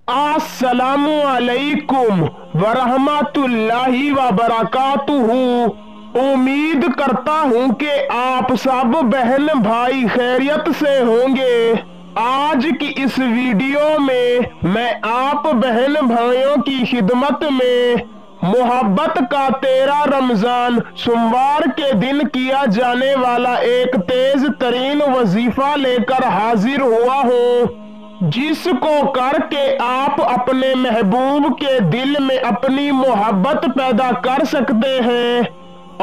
अस्सलामु अलैकुम वरहमतुल्लाहि वबरकातुहू। उम्मीद करता हूँ कि आप सब बहन भाई खैरियत से होंगे। आज की इस वीडियो में मैं आप बहन भाइयों की खिदमत में मोहब्बत का 13 रमजान सोमवार के दिन किया जाने वाला एक तेज तरीन वजीफा लेकर हाजिर हुआ हूँ, जिसको करके आप अपने महबूब के दिल में अपनी मोहब्बत पैदा कर सकते हैं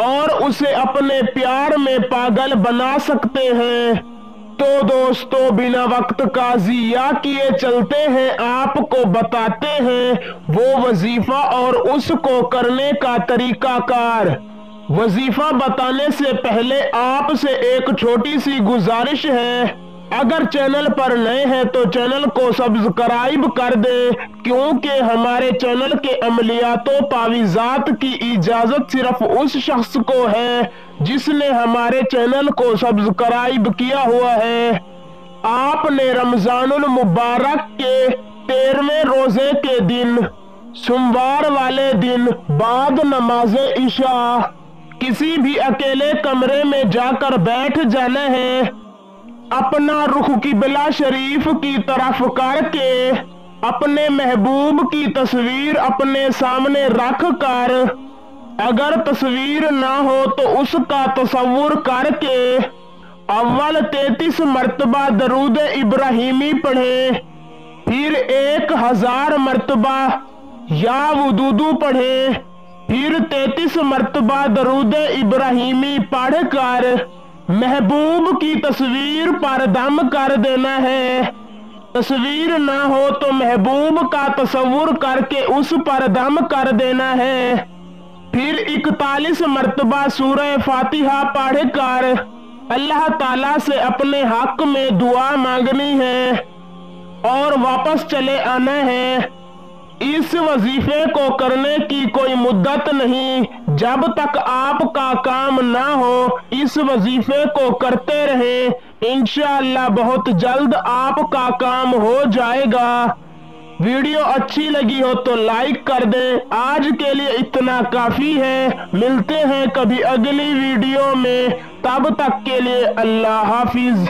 और उसे अपने प्यार में पागल बना सकते हैं। तो दोस्तों, बिना वक्त का ज़िया किए चलते हैं, आपको बताते हैं वो वजीफा और उसको करने का तरीकाकार। वजीफा बताने से पहले आपसे एक छोटी सी गुजारिश है, अगर चैनल पर नए हैं तो चैनल को सब्सक्राइब कर दें, क्योंकि हमारे चैनल के अमलियातों तावीज़ात की इजाजत सिर्फ उस शख्स को है जिसने हमारे चैनल को सब्सक्राइब किया हुआ है। आपने रमजानुल मुबारक के 13वें रोजे के दिन सोमवार वाले दिन बाद नमाज़े इशा किसी भी अकेले कमरे में जाकर बैठ जाना है। अपना रुख किबला शरीफ की तरफ करके अपने महबूब की तस्वीर अपने सामने रख कर, अगर तस्वीर ना हो तो उसका तसव्वुर करके अव्वल 33 मर्तबा दरूद इब्राहिमी पढ़े, फिर 1000 मर्तबा या वुदूदू पढ़े, फिर 33 मर्तबा दरूद इब्राहिमी पढ़कर महबूब की तस्वीर पर दम कर देना है। तस्वीर ना हो तो महबूब का तसव्वुर करके उस पर दम कर देना है। फिर 41 मर्तबा सूरह फातिहा पढ़कर अल्लाह ताला से अपने हक में दुआ मांगनी है और वापस चले आना है। इस वजीफे को करने की कोई मुद्दत नहीं, जब तक आपका काम ना हो इस वजीफे को करते रहें, इंशाअल्लाह बहुत जल्द आपका काम हो जाएगा। वीडियो अच्छी लगी हो तो लाइक कर दें। आज के लिए इतना काफी है, मिलते हैं कभी अगली वीडियो में, तब तक के लिए अल्लाह हाफिज।